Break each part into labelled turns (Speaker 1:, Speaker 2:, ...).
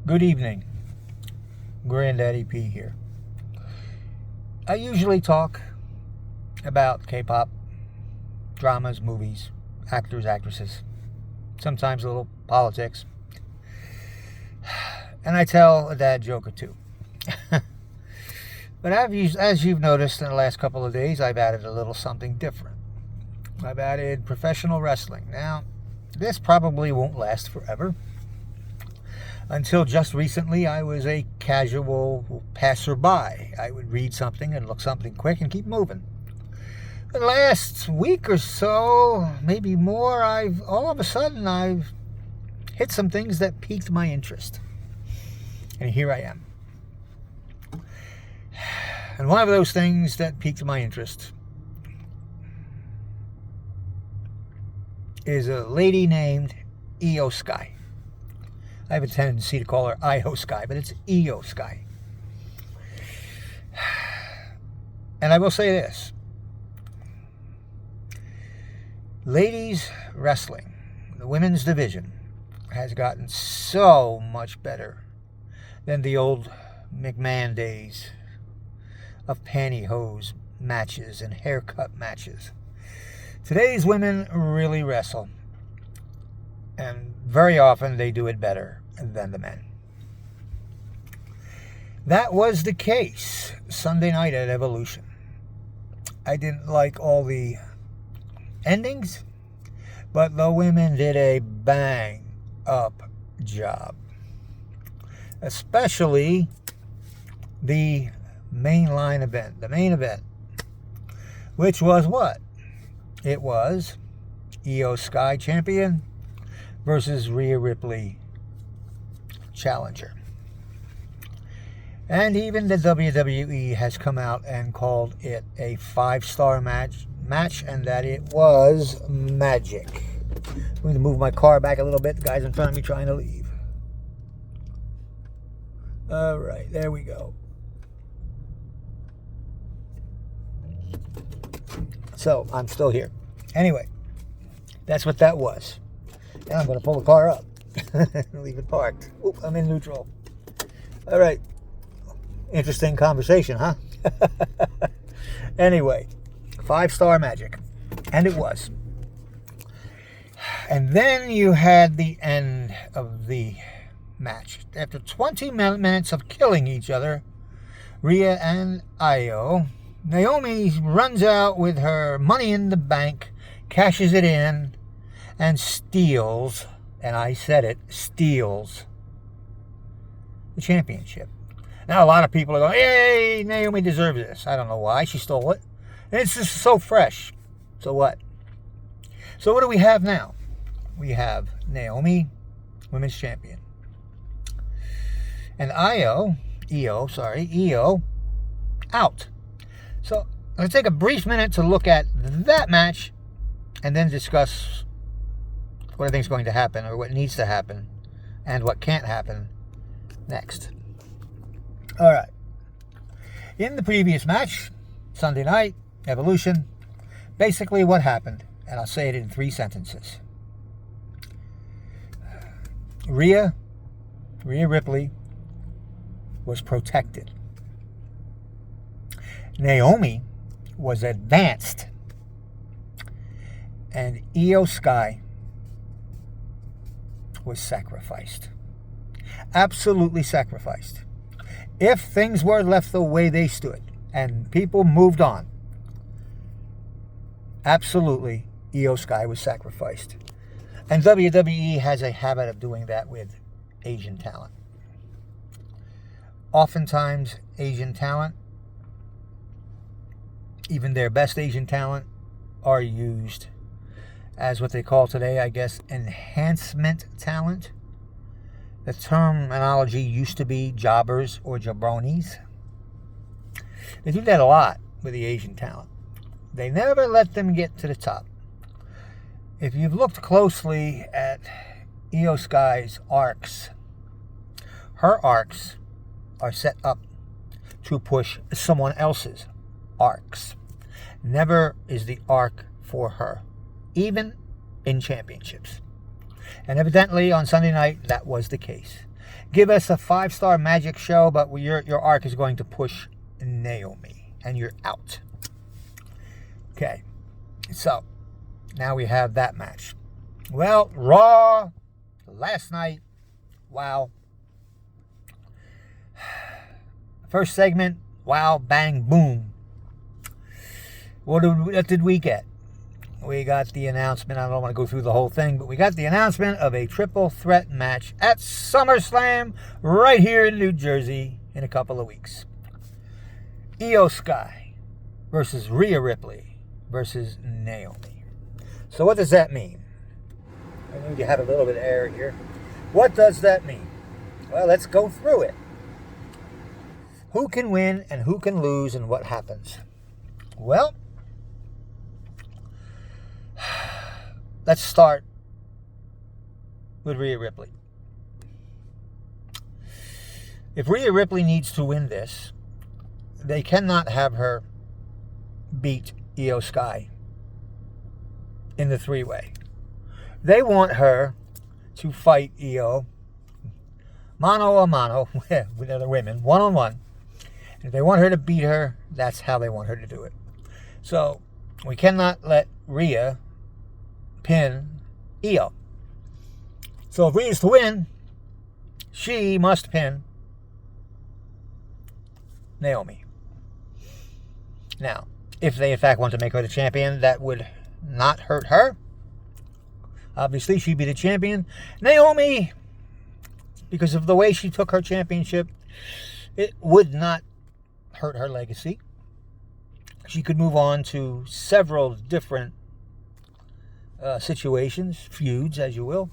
Speaker 1: Good evening. Granddaddy P here. I usually talk about K-pop, dramas, movies, actors, actresses, sometimes a little politics, and I tell a dad joke or two. But as you've noticed in the last couple of days, I've added a little something different. I've added professional wrestling. Now, this probably won't last forever. Until just recently, I was a casual passerby. I would read something and look something quick and keep moving. The last week or so, maybe more, all of a sudden I've hit some things that piqued my interest. And here I am. And one of those things that piqued my interest is a lady named Io Sky. I have a tendency to call her Io Sky, but it's Io Sky. And I will say this. Ladies wrestling, the women's division, has gotten so much better than the old McMahon days of pantyhose matches and haircut matches. Today's women really wrestle. And very often they do it better than the men. That was the case Sunday night at Evolution. I didn't like all the endings, but the women did a bang up job. Especially the main event, which was what? It was Io Sky champion versus Rhea Ripley challenger. And even the WWE has come out and called it a 5-star match, and that it was magic. I'm going to move my car back a little bit. The guy's in front of me trying to leave. All right, there we go. So, I'm still here. Anyway, that's what that was. Now I'm going to pull the car up. Leave it parked. Oop, I'm in neutral. All right. Interesting conversation, huh? Anyway, 5-star magic. And it was. And then you had the end of the match. After 20 minutes of killing each other, Rhea and Io, Naomi runs out with her money in the bank, cashes it in, and steals, and I said it, steals the championship. Now a lot of people are going, hey, Naomi deserves this. I don't know why she stole it. And it's just so fresh. So what? So what do we have now? We have Naomi, women's champion. And Io, out. So let's take a brief minute to look at that match and then discuss what I think is going to happen, or what needs to happen, and what can't happen next. All right. In the previous match, Sunday night, Evolution, basically what happened, and I'll say it in 3 sentences. Rhea Ripley was protected. Naomi was advanced. And Io Sky was sacrificed. Absolutely sacrificed. If things were left the way they stood and people moved on, absolutely Io Sky was sacrificed. And WWE has a habit of doing that with Asian talent. Oftentimes, Asian talent, even their best Asian talent, are used as what they call today, I guess, enhancement talent. The terminology used to be jobbers or jabronis. They do that a lot with the Asian talent. They never let them get to the top. If you've looked closely at Io Sky's arcs, her arcs are set up to push someone else's arcs. Never is the arc for her, even in championships. And evidently on Sunday night, that was the case. Give us a 5-star magic show, but your arc is going to push Naomi, and you're out. Okay, so now we have that match. Well, Raw last night. Wow. First segment. Wow, bang, boom. What did we get? We got the announcement. I don't want to go through the whole thing, but we got the announcement of a triple threat match at SummerSlam right here in New Jersey in a couple of weeks. Io Sky versus Rhea Ripley versus Naomi. So what does that mean? I need to have a little bit of air here. What does that mean? Well, let's go through it. Who can win and who can lose and what happens? Well, let's start with Rhea Ripley. If Rhea Ripley needs to win this, they cannot have her beat Io Sky in the 3-way. They want her to fight Io mano a mano with other women, one-on-one. If they want her to beat her, that's how they want her to do it. So we cannot let Rhea pin Io. So if Rhea's to win, she must pin Naomi. Now, if they in fact want to make her the champion, that would not hurt her. Obviously, she'd be the champion. Naomi, because of the way she took her championship, it would not hurt her legacy. She could move on to several different situations, feuds, as you will.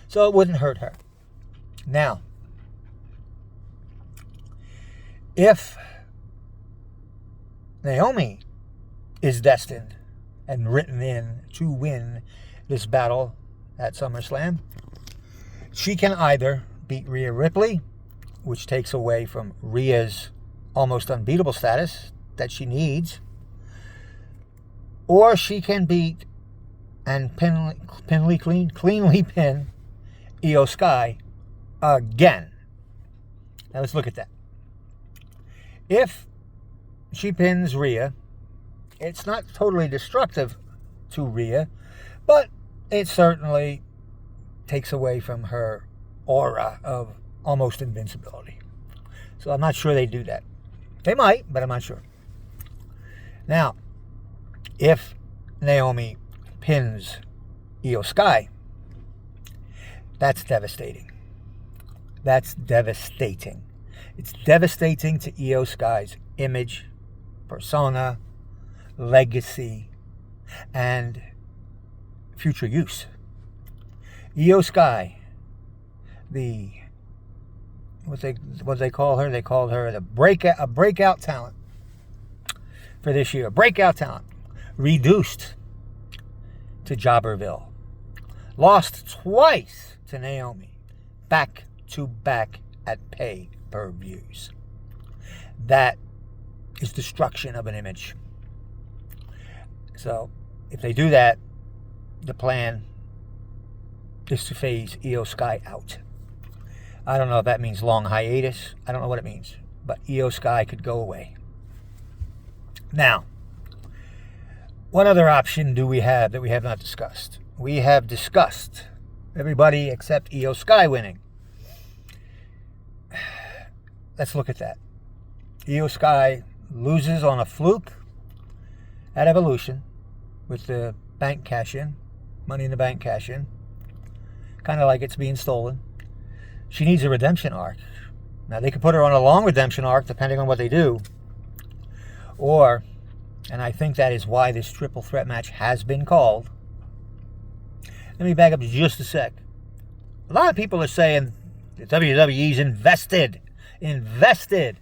Speaker 1: So it wouldn't hurt her. Now, if Naomi is destined and written in to win this battle at SummerSlam, she can either beat Rhea Ripley, which takes away from Rhea's almost unbeatable status that she needs, or she can beat and cleanly pin Io Sky again. Now let's look at that. If she pins Rhea, it's not totally destructive to Rhea, but it certainly takes away from her aura of almost invincibility. So I'm not sure they do that. They might, but I'm not sure. Now, if Naomi pins Io Sky, that's devastating. That's devastating. It's devastating to Io Sky's image, persona, legacy, and future use. Io Sky, what they call her? They called her a breakout talent for this year. Breakout talent. Reduced to Jobberville. Lost twice to Naomi. Back to back at pay-per-views. That is destruction of an image. So, if they do that, the plan is to phase Io Sky out. I don't know if that means long hiatus. I don't know what it means. But Io Sky could go away. Now, what other option do we have that we have not discussed? We have discussed everybody except Io Sky winning. Let's look at that. Io Sky loses on a fluke at Evolution with the bank cash-in, Money in the Bank cash-in. Kind of like it's being stolen. She needs a redemption arc. Now, they could put her on a long redemption arc, depending on what they do. Or, and I think that is why this triple threat match has been called. Let me back up just a sec. A lot of people are saying that WWE's invested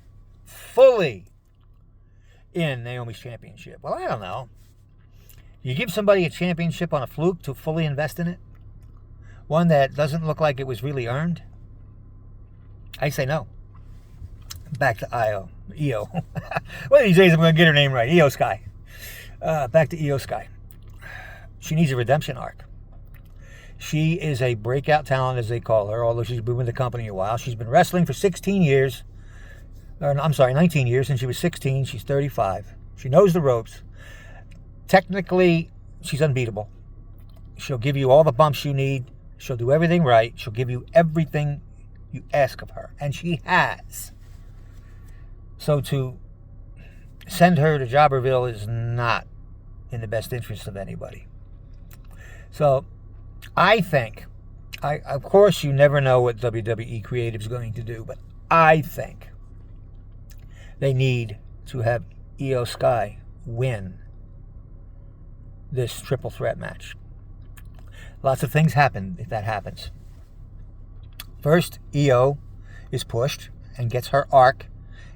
Speaker 1: fully in Naomi's championship. Well, I don't know. You give somebody a championship on a fluke to fully invest in it? One that doesn't look like it was really earned? I say no. Back to Io. One of these days I'm going to get her name right. Io Sky. Back to Io Sky. She needs a redemption arc. She is a breakout talent, as they call her, although she's been with the company a while. She's been wrestling for 16 years. I'm sorry, 19 years. Since she was 16, she's 35. She knows the ropes. Technically, she's unbeatable. She'll give you all the bumps you need. She'll do everything right. She'll give you everything you ask of her. And she has. So to send her to Jobberville is not in the best interest of anybody. So I think, of course you never know what WWE Creative is going to do, but I think they need to have Io Sky win this triple threat match. Lots of things happen if that happens. First, Io is pushed and gets her arc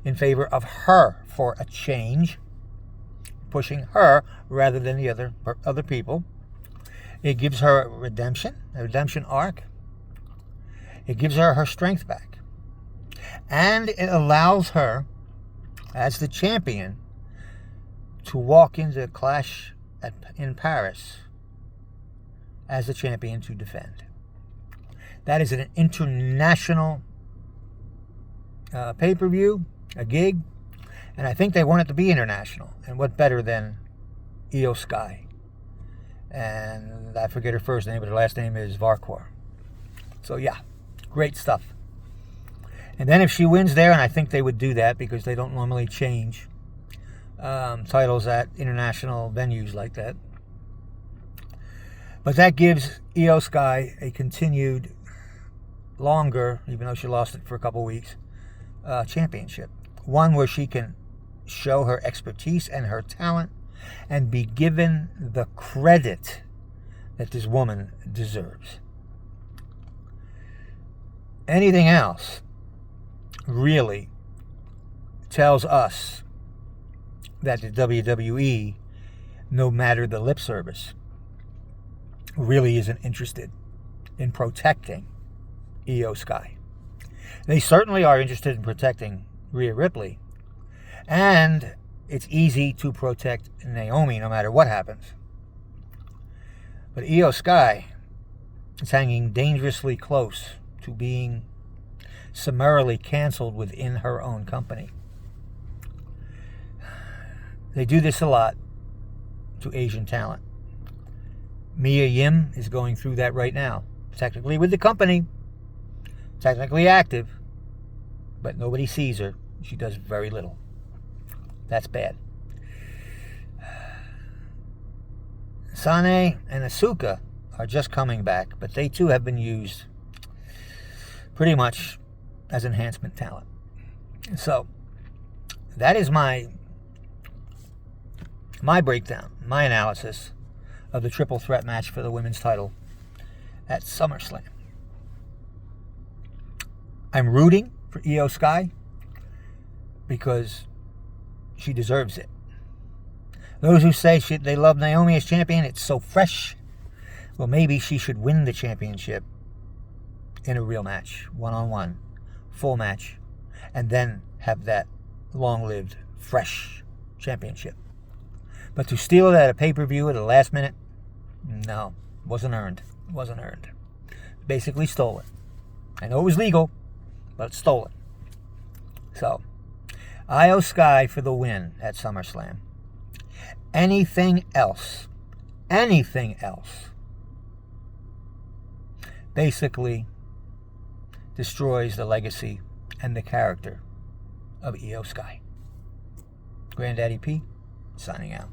Speaker 1: in favor of her for a change, pushing her rather than the other people. It gives her a redemption arc. It gives her strength back. And it allows her, as the champion, to walk into Clash in Paris as the champion to defend. That is an international pay-per-view, a gig, and I think they want it to be international. And what better than Io Sky? And I forget her first name, but her last name is Varkor. So yeah, great stuff. And then if she wins there, and I think they would do that because they don't normally change titles at international venues like that. But that gives Io Sky a continued, longer, even though she lost it for a couple weeks, championship. One where she can show her expertise and her talent and be given the credit that this woman deserves. Anything else really tells us that the WWE, no matter the lip service, really isn't interested in protecting Io Sky. They certainly are interested in protecting Rhea Ripley, and it's easy to protect Naomi no matter what happens. But Io Sky is hanging dangerously close to being summarily canceled within her own company. They do this a lot to Asian talent. Mia Yim is going through that right now. Technically with the company, technically active, but nobody sees her. She does very little. That's bad. Sane and Asuka are just coming back, but they too have been used pretty much as enhancement talent. So that is my breakdown, my analysis of the triple threat match for the women's title at SummerSlam. I'm rooting for Io Sky because she deserves it. Those who say they love Naomi as champion, it's so fresh. Well, maybe she should win the championship in a real match, one-on-one, full match, and then have that long-lived, fresh championship. But to steal it at a pay-per-view at the last minute, no, wasn't earned. Wasn't earned. Basically stolen. I know it was legal, but it's stolen. So, Io Sky for the win at SummerSlam. Anything else, basically destroys the legacy and the character of Io Sky. Granddaddy P, signing out.